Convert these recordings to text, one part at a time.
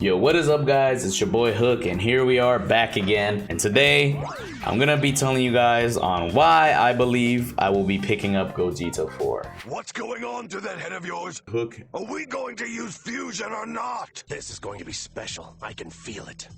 Yo, what is up guys? It's your boy Hook and here we are back again. And today I'm gonna be telling you guys on why I believe I will be picking up Gogeta 4. What's going on to that head of yours? Hook. Are we going to use fusion or not? This is going to be special. I can feel it.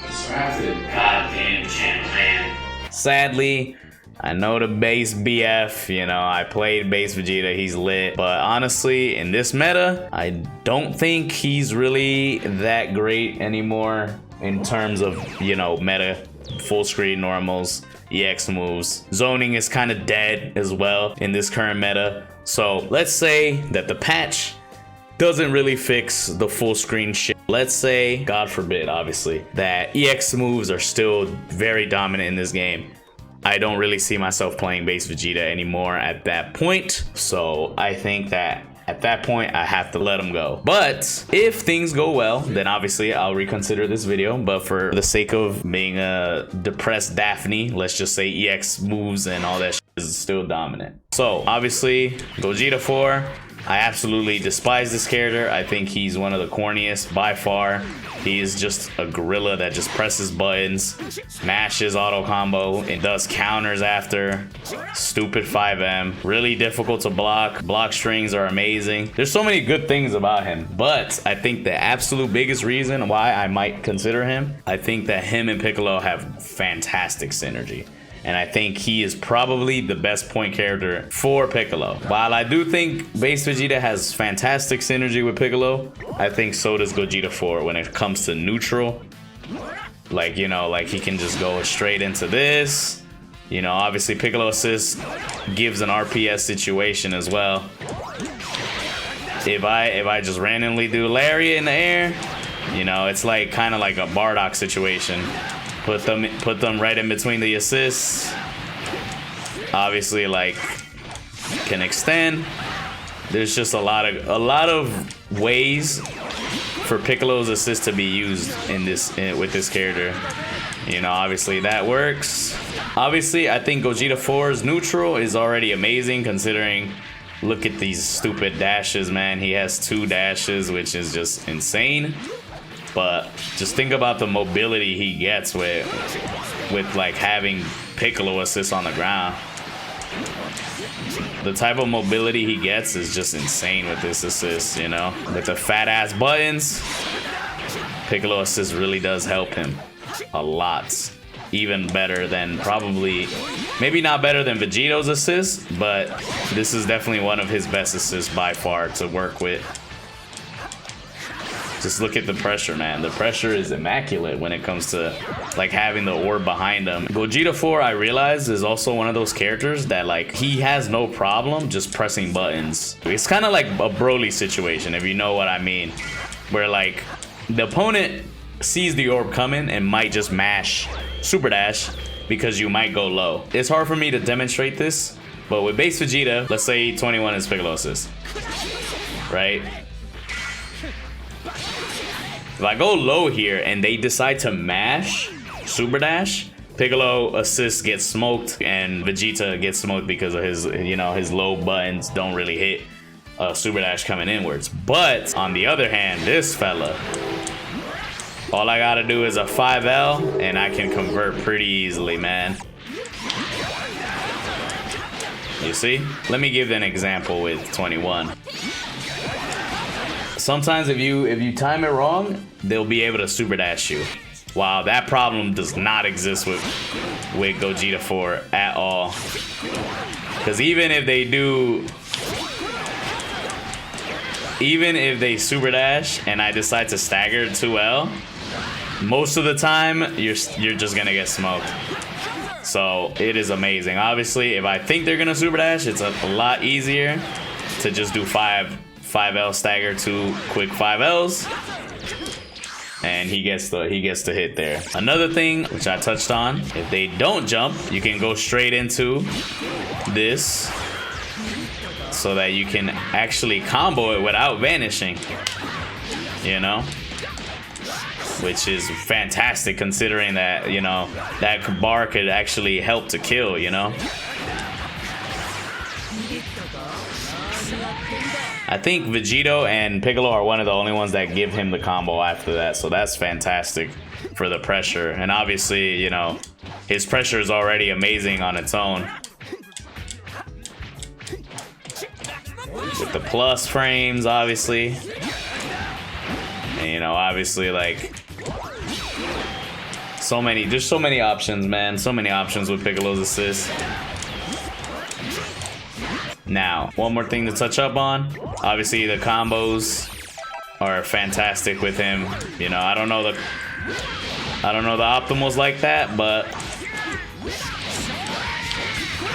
Subscribe to the goddamn channel, man. Sadly, I know the base BF, you know, I played base Vegeta, he's lit. But honestly, in this meta, I don't think he's really that great anymore in terms of, you know, meta, full screen normals, EX moves. Zoning is kind of dead as well in this current meta. So let's say that the patch doesn't really fix the full screen shit. Let's say, God forbid, obviously, that EX moves are still very dominant in this game. I don't really see myself playing base Vegeta anymore at that point. So I think that at that point, I have to let him go. But if things go well, then obviously I'll reconsider this video. But for the sake of being a depressed Daphne, let's just say EX moves and all that shit is still dominant. So obviously, Gogeta 4, I absolutely despise this character. I think he's one of the corniest by far. He is just a gorilla that just presses buttons, mashes auto combo, and does counters after. Stupid 5M. Really difficult to block. Block strings are amazing. There's so many good things about him. But I think the absolute biggest reason why I might consider him, I think that him and Piccolo have fantastic synergy. And I think he is probably the best point character for Piccolo. While I do think base Vegeta has fantastic synergy with Piccolo, I think so does Gogeta 4 when it comes to neutral. Like, you know, like he can just go straight into this. You know, obviously Piccolo assist gives an RPS situation as well. If I just randomly do Lariat in the air, you know, it's like kind of like a Bardock situation. Put them right in between the assists. Obviously, like, can extend. There's just a lot of ways for Piccolo's assist to be used in this with this character. You know, obviously that works. Obviously, I think Gogeta 4's neutral is already amazing considering. Look at these stupid dashes, man. He has 2 dashes, which is just insane. But just think about the mobility he gets with like having Piccolo assist on the ground. The type of mobility he gets is just insane with this assist, you know? With the fat ass buttons, Piccolo assist really does help him a lot. Even better than probably, maybe not better than Vegeto's assist, but this is definitely one of his best assists by far to work with. Just look at the pressure, man. The pressure is immaculate when it comes to like having the orb behind him. Gogeta 4, I realize, is also one of those characters that like he has no problem just pressing buttons. It's kind of like a Broly situation, if you know what I mean, where like the opponent sees the orb coming and might just mash super dash because you might go low. It's hard for me to demonstrate this, but with base Vegeta, let's say 21 is Piccolo assist, right? If I go low here and they decide to mash super dash, Piccolo assist gets smoked and Vegeta gets smoked because of his, you know, his low buttons don't really hit super dash coming inwards. But on the other hand, this fella, all I gotta do is a 5L and I can convert pretty easily, man. You see? Let me give an example with 21. Sometimes if you time it wrong, they'll be able to super dash you. Wow, that problem does not exist with Gogeta 4 at all. Because even if they super dash and I decide to stagger 2L, most of the time you're just gonna get smoked. So it is amazing. Obviously, if I think they're gonna super dash, it's a lot easier to just do 5L stagger 2 quick 5Ls, and he gets the hit there. Another thing which I touched on, if they don't jump, you can go straight into this so that you can actually combo it without vanishing, you know, which is fantastic considering that, you know, that bar could actually help to kill, you know. I think Vegito and Piccolo are one of the only ones that give him the combo after that, so that's fantastic for the pressure. And obviously, you know, his pressure is already amazing on its own. With the plus frames, obviously. And, you know, obviously, like, there's so many options, man. So many options with Piccolo's assist. Now, one more thing to touch up on. Obviously, the combos are fantastic with him. You know, I don't know the optimals like that, but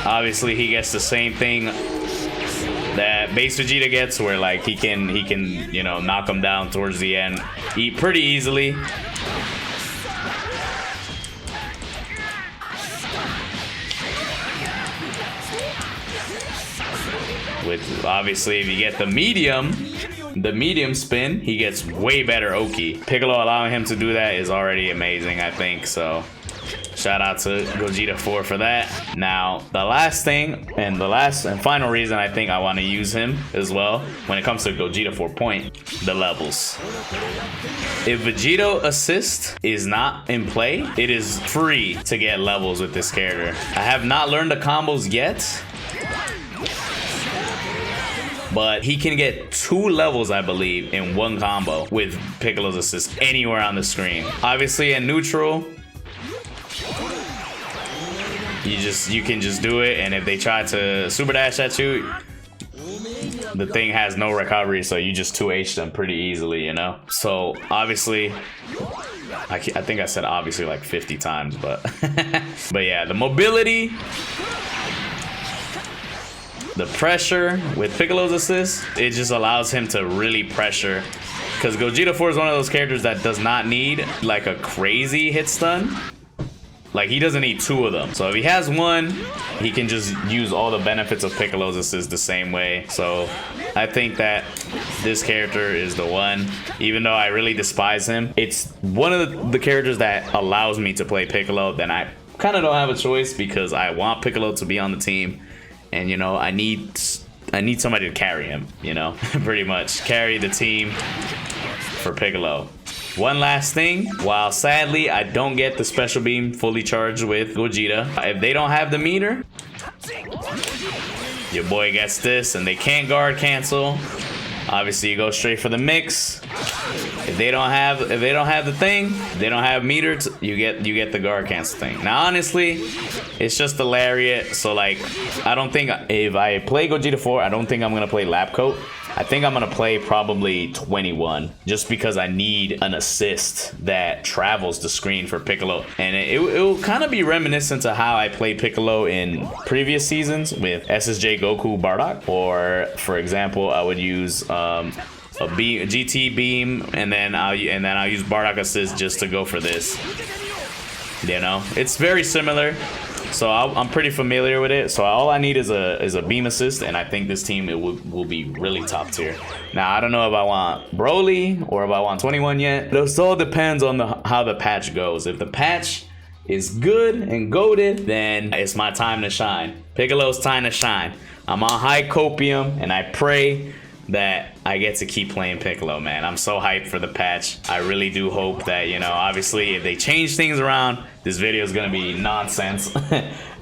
obviously he gets the same thing that base Vegeta gets, where like he can you know, knock him down towards the end pretty easily. With obviously, if you get the medium spin, he gets way better Oki. Piccolo allowing him to do that is already amazing, I think. So shout out to Gogeta4 for that. Now, the last thing and the last and final reason I think I want to use him as well when it comes to Gogeta4 point, the levels. If Vegito assist is not in play, it is free to get levels with this character. I have not learned the combos yet, but he can get 2 levels, I believe, in one combo with Piccolo's assist anywhere on the screen. Obviously, in neutral, you can just do it, and if they try to super dash at you, the thing has no recovery, so you just 2H them pretty easily, you know? So, obviously, I think I said obviously like 50 times, but but yeah, the mobility, the pressure with Piccolo's assist, it just allows him to really pressure. Because Gogeta4 is one of those characters that does not need like a crazy hit stun. Like, he doesn't need 2 of them. So if he has 1, he can just use all the benefits of Piccolo's assist the same way. So I think that this character is the one. Even though I really despise him, it's one of the characters that allows me to play Piccolo. Then I kind of don't have a choice, because I want Piccolo to be on the team. And, you know, I need somebody to carry him, you know, pretty much carry the team for Piccolo. One last thing, while sadly I don't get the special beam fully charged with Gogeta, if they don't have the meter, your boy gets this, and they can't guard cancel. Obviously, you go straight for the mix. If they don't have the thing, they don't have meter, you get the guard cancel thing. Now, honestly, it's just the lariat. So like, I don't think if I play Gogeta4, I don't think I'm gonna play lap coat. I think I'm gonna play probably 21, just because I need an assist that travels the screen for Piccolo. And it will kind of be reminiscent to how I played Piccolo in previous seasons with SSJ Goku Bardock. Or, for example, I would use a GT beam, and then I'll use Bardock assist just to go for this. You know, it's very similar. So I'm pretty familiar with it. So all I need is a beam assist, and I think this team will be really top tier. Now, I don't know if I want Broly or if I want 21 yet. This all depends on how the patch goes. If the patch is good and goated, then it's my time to shine. Piccolo's time to shine. I'm on high copium, and I pray that I get to keep playing Piccolo, man. I'm so hyped for the patch. I really do hope that, you know, obviously if they change things around, this video is gonna be nonsense,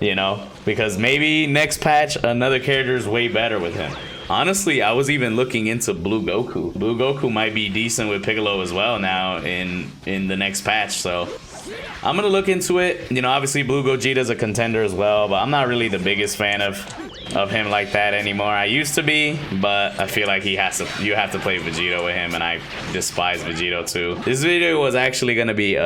you know, because maybe next patch another character is way better with him. Honestly, I was even looking into Blue Goku. Blue Goku might be decent with Piccolo as well now in the next patch, so I'm gonna look into it. You know, obviously Blue Gogeta is a contender as well, but I'm not really the biggest fan of him like that anymore. I used to be, but I feel like you have to play Vegito with him, and I despise Vegito too. This video was actually gonna be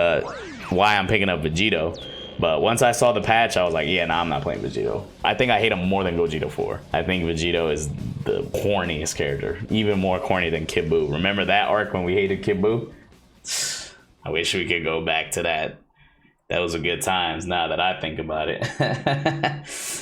why I'm picking up Vegito, but once I saw the patch, I was like, yeah, nah, I'm not playing Vegito. I think I hate him more than Gogeta4. I think Vegito is the corniest character, even more corny than Kid Buu. Remember that arc when we hated Kid Buu? I wish we could go back to that. That was a good times now that I think about it.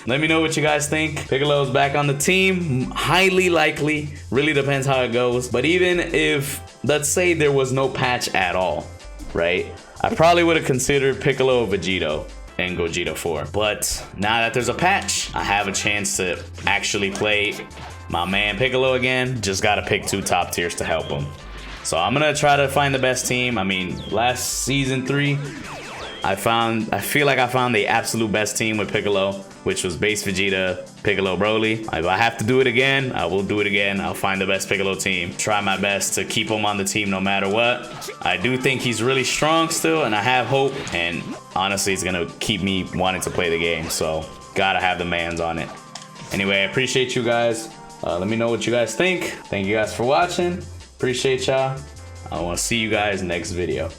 Let me know what you guys think. Piccolo's back on the team. Highly likely. Really depends how it goes. But even if, let's say there was no patch at all, right? I probably would have considered Piccolo, Vegito, and Gogeta4. But now that there's a patch, I have a chance to actually play my man Piccolo again. Just gotta pick 2 top tiers to help him. So I'm gonna try to find the best team. I mean, last season 3, I feel like I found the absolute best team with Piccolo, which was base Vegeta, Piccolo, Broly. If I have to do it again, I will do it again. I'll find the best Piccolo team. Try my best to keep him on the team no matter what. I do think he's really strong still, and I have hope. And honestly, it's gonna keep me wanting to play the game. So gotta have the mans on it. Anyway, I appreciate you guys. Let me know what you guys think. Thank you guys for watching. Appreciate y'all. I want to see you guys next video.